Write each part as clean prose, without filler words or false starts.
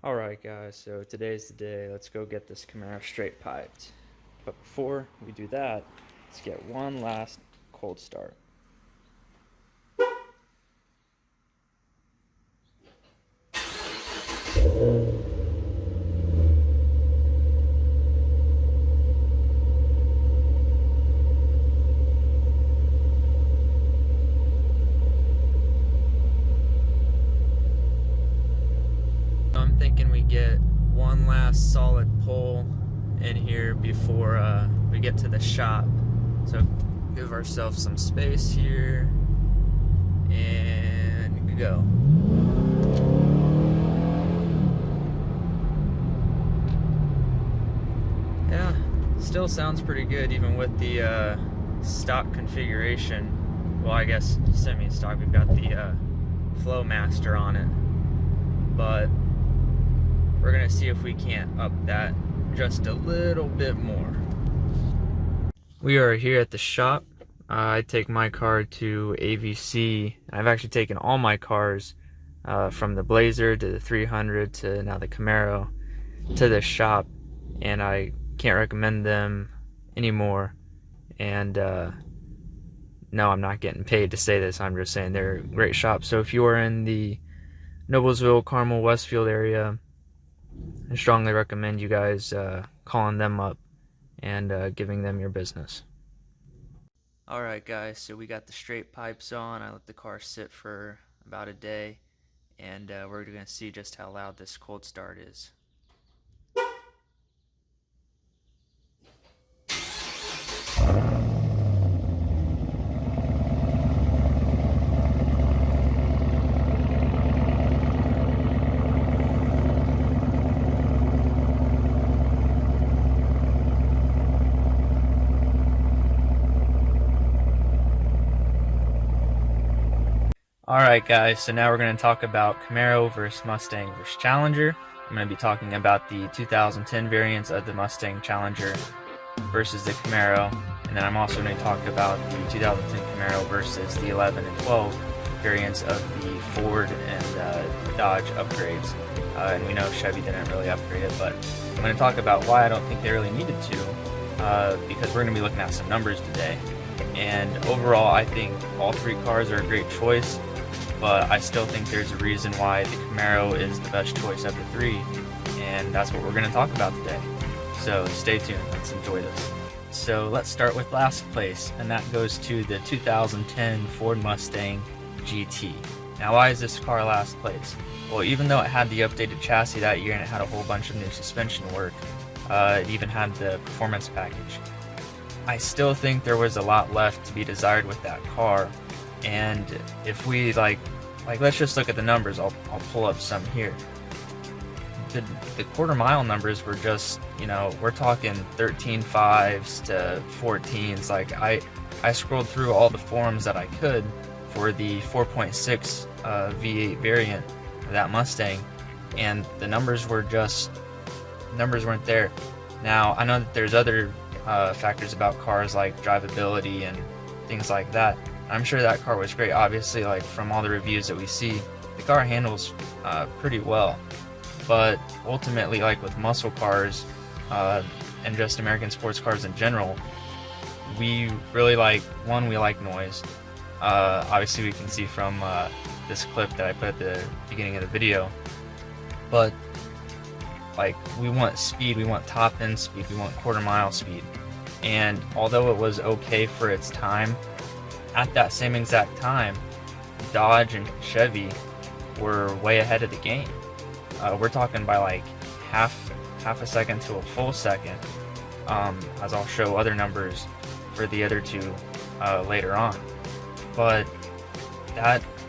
Alright guys, so today's the day. Let's go get this Camaro straight piped. But before we do that, let's get one last cold start. I'm thinking we get one last solid pull in here before we get to the shop. So give ourselves some space here and go. Yeah, still sounds pretty good even with the stock configuration. Well, I guess semi-stock. We've got the Flowmaster on it, but we're gonna see if we can't up that just a little bit more. We are here at the shop. I take my car to AVC. I've actually taken all my cars from the Blazer to the 300 to now the Camaro to this shop, and I can't recommend them anymore. And no, I'm not getting paid to say this. I'm just saying they're a great shop. So if you are in the Noblesville, Carmel, Westfield area, I strongly recommend you guys calling them up and giving them your business. Alright guys, so we got the straight pipes on. I let the car sit for about a day, and we're going to see just how loud this cold start is. Alright guys, so now we're going to talk about Camaro versus Mustang versus Challenger. I'm going to be talking about the 2010 variants of the Mustang Challenger versus the Camaro, and then I'm also going to talk about the 2010 Camaro versus the 11 and 12 variants of the Ford and Dodge upgrades. And we know Chevy didn't really upgrade it, but I'm going to talk about why I don't think they really needed to, because we're going to be looking at some numbers today. And overall, I think all three cars are a great choice, but I still think there's a reason why the Camaro is the best choice of the three, and that's what we're going to talk about today. So stay tuned, let's enjoy this. So let's start with last place, and that goes to the 2010 Ford Mustang GT. Now, why is this car last place? Well, even though it had the updated chassis that year and it had a whole bunch of new suspension work, it even had the performance package, I still think there was a lot left to be desired with that car. And if we like let's just look at the numbers. I'll pull up some here. The quarter mile numbers were just, we're talking 13.5s to 14s. Like I scrolled through all the forums that I could for the 4.6 V8 variant of that Mustang, and the numbers weren't there. Now I know that there's other factors about cars like drivability and things like that. I'm sure that car was great. Obviously, like from all the reviews that we see, the car handles pretty well. But ultimately, like with muscle cars and just American sports cars in general, we really like, we like noise. Obviously, we can see from this clip that I put at the beginning of the video. But like, we want speed, we want top end speed, we want quarter mile speed. And although it was okay for its time, at that same exact time, Dodge and Chevy were way ahead of the game. We're talking by like half a second to a full second, as I'll show other numbers for the other two later on. But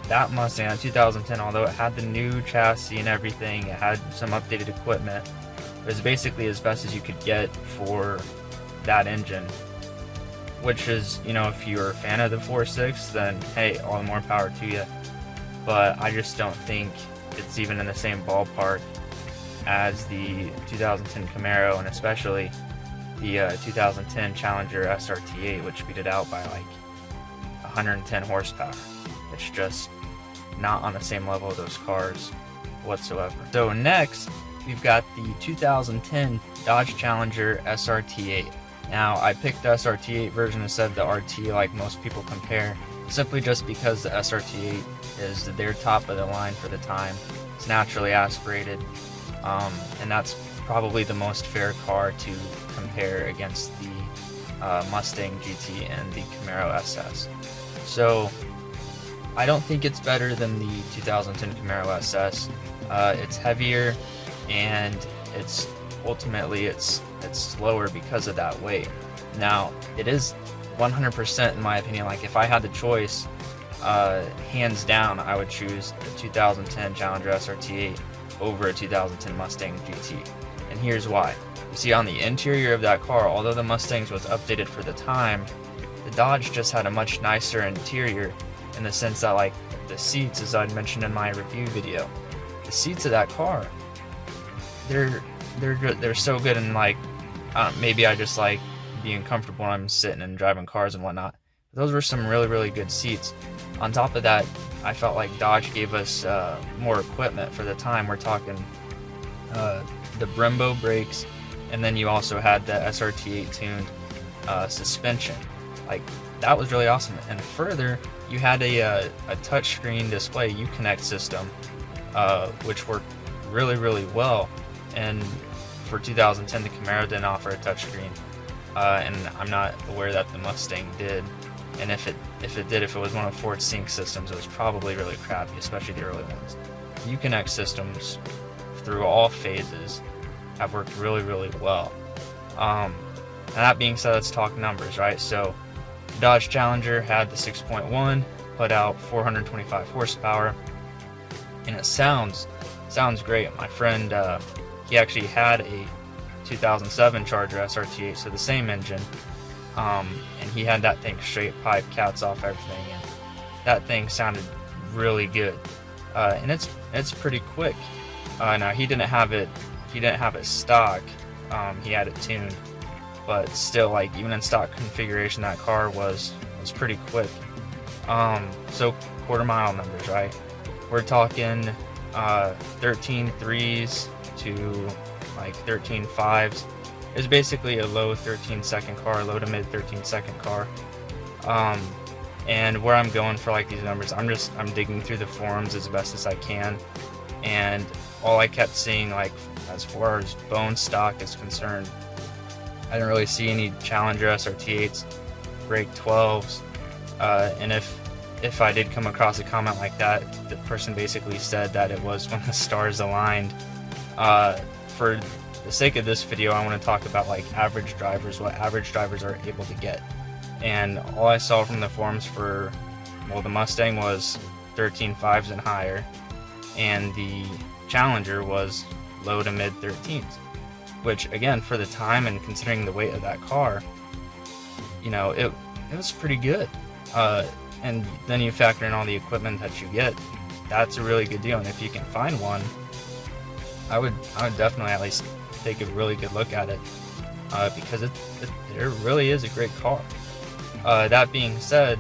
that Mustang 2010, although it had the new chassis and everything, it had some updated equipment, it was basically as best as you could get for that engine, which is, if you're a fan of the 4.6, then hey, all the more power to you. But I just don't think it's even in the same ballpark as the 2010 Camaro, and especially the 2010 Challenger SRT8, which beat it out by like 110 horsepower. It's just not on the same level of those cars. whatsoever. So next, we've got the 2010 Dodge Challenger SRT8. Now, I picked the SRT8 version instead of the RT like most people compare, simply just because the SRT8 is their top of the line for the time. It's naturally aspirated, and that's probably the most fair car to compare against the Mustang GT and the Camaro SS. So I don't think it's better than the 2010 Camaro SS. It's heavier, and it's ultimately it's slower because of that weight. Now, it is 100% in my opinion, like if I had the choice, hands down, I would choose the 2010 Challenger SRT8 over a 2010 Mustang GT. And here's why. You see, on the interior of that car, although the Mustang was updated for the time, the Dodge just had a much nicer interior, in the sense that, like, the seats, as I'd mentioned in my review video, the seats of that car, they're so good. And like, maybe I just like being comfortable when I'm sitting and driving cars and whatnot. Those were some really good seats. On top of that, I felt like Dodge gave us more equipment for the time. We're talking the Brembo brakes, and then you also had the SRT8 tuned suspension. Like, that was really awesome. And further, you had a touchscreen display Uconnect system, which worked really well. And for 2010, the Camaro didn't offer a touchscreen, and I'm not aware that the Mustang did. And if it did, if it was one of Ford's sync systems, it was probably really crappy, especially the early ones. Uconnect systems, through all phases, have worked really well. And that being said, let's talk numbers, right? So the Dodge Challenger had the 6.1, put out 425 horsepower, and it sounds great. My friend, he actually had a 2007 Charger SRT8, so the same engine, and he had that thing straight pipe, cats off everything, and that thing sounded really good. And it's pretty quick. Now he didn't have it stock, he had it tuned, but still, like, even in stock configuration, that car was pretty quick. So quarter mile numbers, right? We're talking 13 threes to like 13 fives. It's basically a low 13-second car, low to mid 13-second car. And where I'm going for like these numbers, I'm digging through the forums as best as I can, and all I kept seeing, like, as far as bone stock is concerned, I didn't really see any Challenger SRT8s, brake 12s, and if I did come across a comment like that, the person basically said that it was when the stars aligned. For the sake of this video, I want to talk about like average drivers, what average drivers are able to get. And all I saw from the forums for, well, the Mustang was 13.5s and higher, and the Challenger was low to mid 13s, which again, for the time and considering the weight of that car, you know, it was pretty good. And then you factor in all the equipment that you get, that's a really good deal. And if you can find one, I would definitely at least take a really good look at it, because it really is a great car. That being said,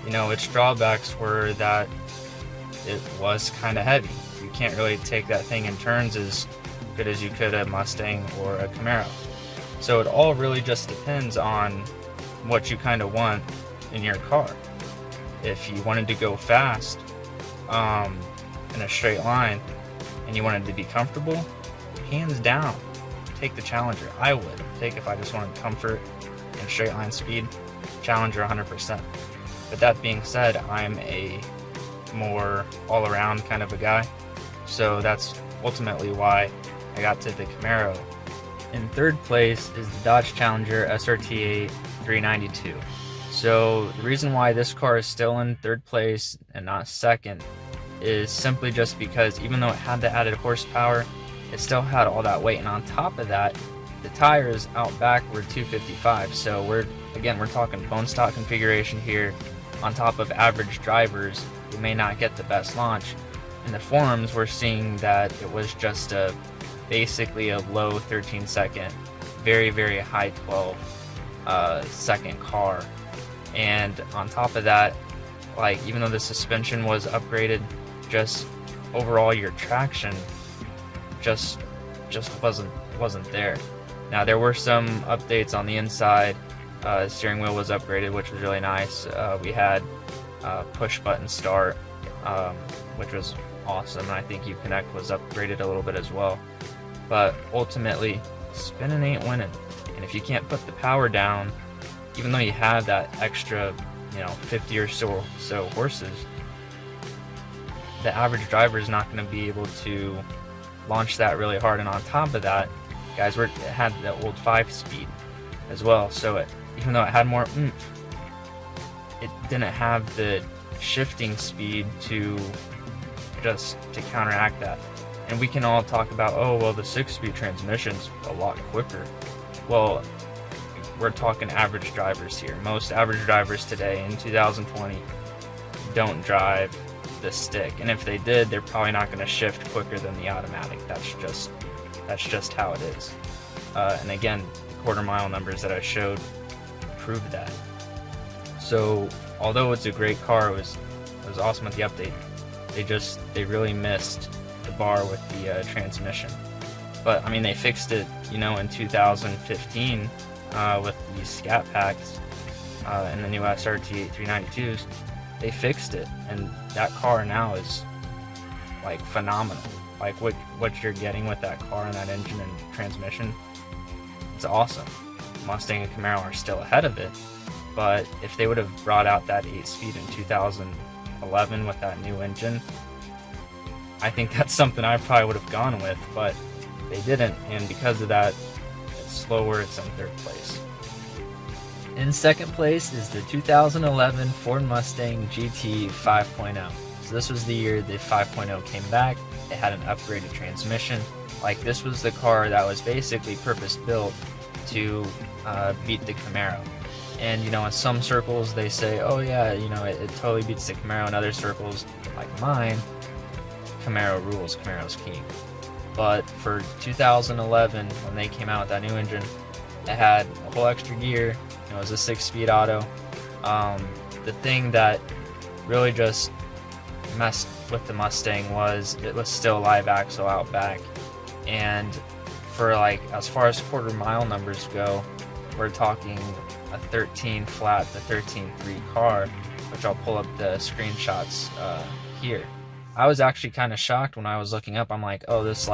you know, its drawbacks were that it was kind of heavy. You can't really take that thing in turns as good as you could a Mustang or a Camaro. So it all really just depends on what you kind of want in your car. If you wanted to go fast in a straight line and you wanted to be comfortable, hands down, take the Challenger. I would take, if I just wanted comfort and straight line speed, Challenger 100%. But that being said, I'm a more all-around kind of a guy, so that's ultimately why I got to the Camaro. In third place is the Dodge Challenger SRT8 392. So the reason why this car is still in third place and not second is simply just because even though it had the added horsepower, it still had all that weight, and on top of that, the tires out back were 255. So we're talking bone stock configuration here, on top of average drivers who may not get the best launch. In the forums, we're seeing that it was just basically a low 13-second, very high 12-second car. And on top of that, like, even though the suspension was upgraded, just overall your traction just wasn't there. Now there were some updates on the inside. Steering wheel was upgraded, which was really nice. We had push button start, which was awesome, and I think Uconnect was upgraded a little bit as well. But ultimately, spinning ain't winning, and if you can't put the power down, even though you have that extra 50 or so horses, the average driver is not going to be able to launch that really hard. And on top of that, guys, it had the old 5-speed as well, so even though it had more oomph, it didn't have the shifting speed to counteract that. And we can all talk about, oh well, the 6-speed transmission's a lot quicker. Well, we're talking average drivers here. Most average drivers today in 2020 don't drive the stick, and if they did, they're probably not going to shift quicker than the automatic. That's just how it is. And again, the quarter-mile numbers that I showed prove that. So although it's a great car, it was awesome with the update, they really missed the bar with the transmission. But I mean, they fixed it in 2015 with the scat packs and the new SRT 392s. They fixed it, and that car now is like phenomenal. Like what you're getting with that car and that engine and transmission, it's awesome. Mustang and Camaro are still ahead of it, but if they would have brought out that 8-speed in 2011 with that new engine, I think that's something I probably would have gone with, but they didn't, and because of that, it's slower. It's in 3rd place. In 2nd place is the 2011 Ford Mustang GT 5.0. So this was the year the 5.0 came back. It had an upgraded transmission. Like, this was the car that was basically purpose-built to beat the Camaro. And in some circles they say, oh yeah, it totally beats the Camaro. In other circles, like mine, Camaro rules, Camaro's king. But for 2011, when they came out with that new engine, it had a whole extra gear. It was a 6-speed auto. The thing that really just messed with the Mustang was it was still live axle out back, and for as far as quarter-mile numbers go, we're talking a 13 flat to 13.3 car, which I'll pull up the screenshots here. I was actually kind of shocked when I was looking up. I'm like, oh, this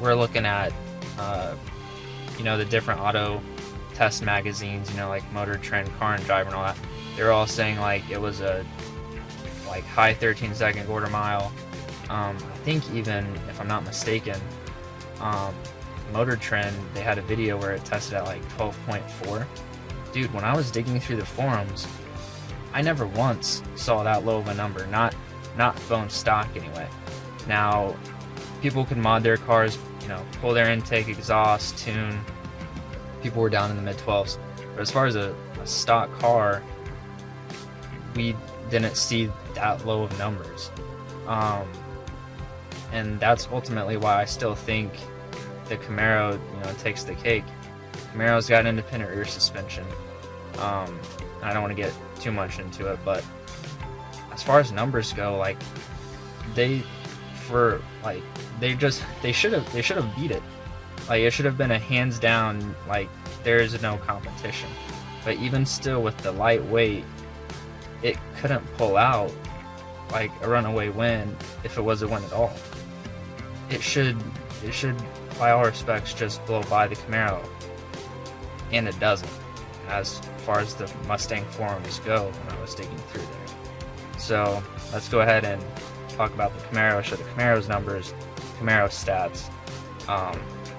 we're looking at the different auto test magazines, like Motor Trend, Car and Driver and all that. They're all saying it was a high 13-second quarter mile. I think, even if I'm not mistaken, Motor Trend, they had a video where it tested at 12.4. Dude, when I was digging through the forums, I never once saw that low of a number, not bone stock anyway. Now, people can mod their cars, pull their intake, exhaust, tune. People were down in the mid-12s. But as far as a stock car, we didn't see that low of numbers. And that's ultimately why I still think the Camaro, takes the cake. Camaro's got independent rear suspension. I don't want to get too much into it, but as far as numbers go, they should have beat it. It should have been a hands down, there's no competition. But even still, with the lightweight, it couldn't pull out a runaway win if it was a win at all. It should, by all respects, just blow by the Camaro, and it doesn't, as far as the Mustang forums go when I was digging through there. So let's go ahead and talk about the Camaro, show the Camaro's numbers, Camaro stats,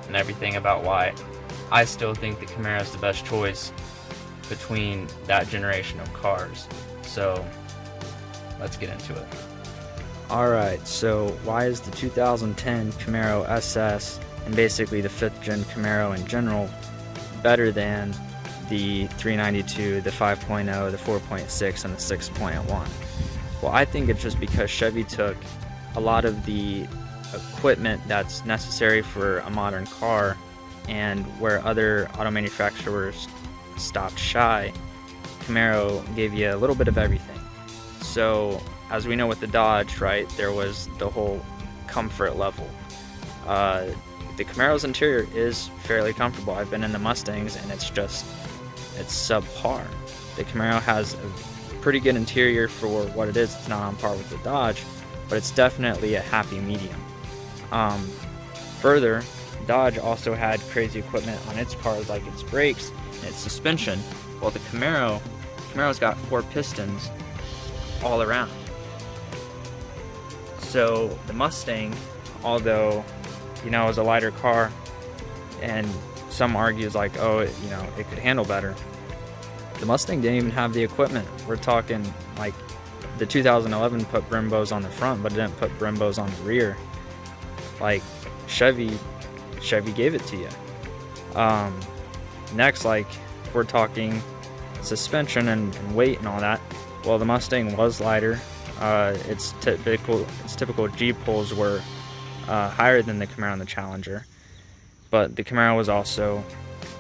and everything about why I still think the Camaro is the best choice between that generation of cars. So let's get into it. Alright, so why is the 2010 Camaro SS, and basically the 5th gen Camaro in general, better than the 392, the 5.0, the 4.6, and the 6.1? Well, I think it's just because Chevy took a lot of the equipment that's necessary for a modern car, and where other auto manufacturers stopped shy, Camaro gave you a little bit of everything. So as we know with the Dodge, right, there was the whole comfort level. The Camaro's interior is fairly comfortable. I've been in the Mustangs and it's subpar. The Camaro has a pretty good interior for what it is. It's not on par with the Dodge, but it's definitely a happy medium. Further, Dodge also had crazy equipment on its cars, like its brakes and its suspension. Well, the Camaro's got 4 pistons all around. So the Mustang, although, you know, is a lighter car, and some argues like, oh, it could handle better. The Mustang didn't even have the equipment. We're talking like the 2011 put Brembos on the front, but it didn't put Brembos on the rear. Like Chevy gave it to you. Next, like, we're talking suspension and weight and all that. Well, the Mustang was lighter. Its typical G-poles were higher than the Camaro and the Challenger, but the Camaro was also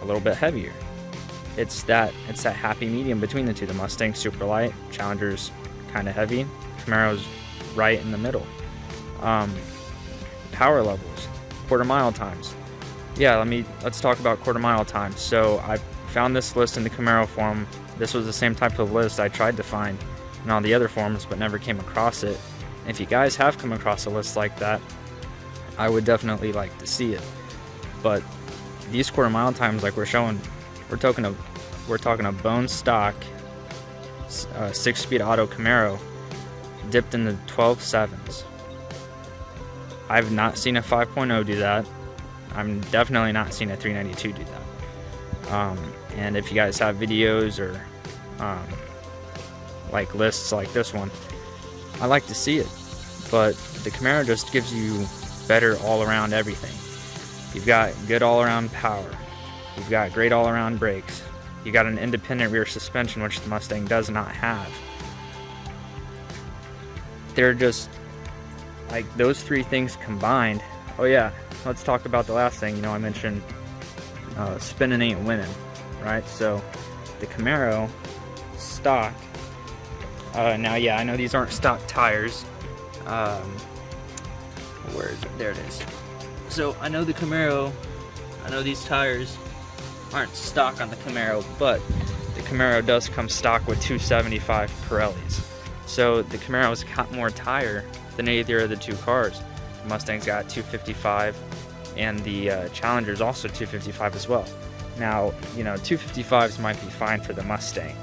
a little bit heavier. It's that happy medium between the two. The Mustang's super light, Challenger's kind of heavy, Camaro's right in the middle. Power levels, quarter mile times. Yeah, let's talk about quarter mile times. So I found this list in the Camaro forum. This was the same type of list I tried to find in all the other forums, but never came across it. And if you guys have come across a list like that, I would definitely like to see it. But these quarter mile times, like we're talking a bone stock 6-speed auto Camaro dipped in the 12.7s. I've not seen a 5.0 do that. I'm definitely not seeing a 392 do that. And if you guys have videos or like lists like this one, I like to see it. But the Camaro just gives you better all-around everything. You've got good all-around power. You've got great all-around brakes. You got an independent rear suspension, which the Mustang does not have. They're just like those 3 things combined. Oh yeah, let's talk about the last thing. I mentioned spinning ain't winning, right? So the Camaro stock. Now, yeah, I know these aren't stock tires. Where is it? There it is. So I know these tires aren't stock on the Camaro, but the Camaro does come stock with 275 Pirellis. So the Camaro's got more tire than either of the 2 cars. The Mustang's got 255, and the Challenger's also 255 as well. Now, 255s might be fine for the Mustang,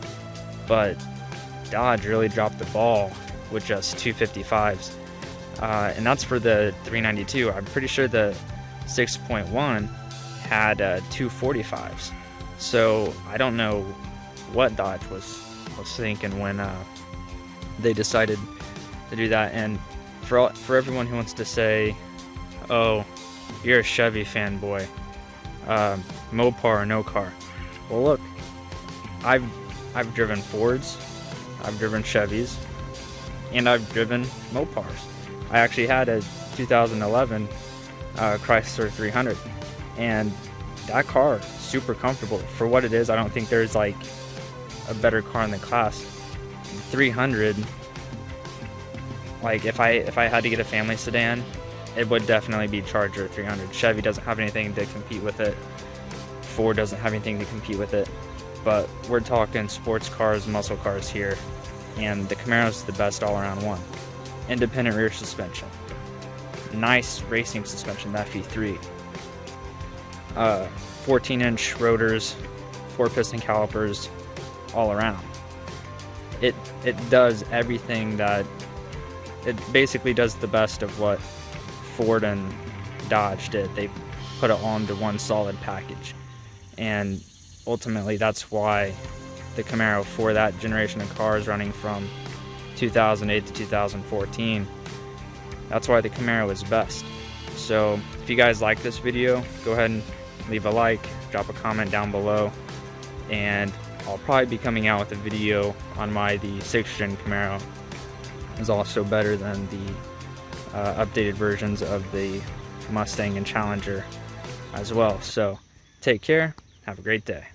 but Dodge really dropped the ball with just 255s. And that's for the 392. I'm pretty sure the 6.1 had 245s. So I don't know what Dodge was thinking when they decided to do that. And for everyone who wants to say, oh, you're a Chevy fanboy, Mopar or no car. Well, look, I've driven Fords, I've driven Chevys, and I've driven Mopars. I actually had a 2011 Chrysler 300, and that car is super comfortable for what it is. I don't think there's like a better car in the class. 300, like if I had to get a family sedan, it would definitely be Charger 300. Chevy doesn't have anything to compete with it. Ford doesn't have anything to compete with it. But we're talking sports cars, muscle cars here, and the Camaro's the best all-around one. Independent rear suspension, nice racing suspension, that FE3, 14-inch rotors, 4-piston calipers, all around. It does everything that it basically does the best of what Ford and Dodge did. They put it all into one solid package, and ultimately that's why the Camaro, for that generation of cars running from 2008 to 2014, that's why the Camaro is best. So if you guys like this video, go ahead and leave a like, drop a comment down below, and I'll probably be coming out with a video on why the 6th gen Camaro is also better than the updated versions of the Mustang and Challenger as well. So take care, have a great day.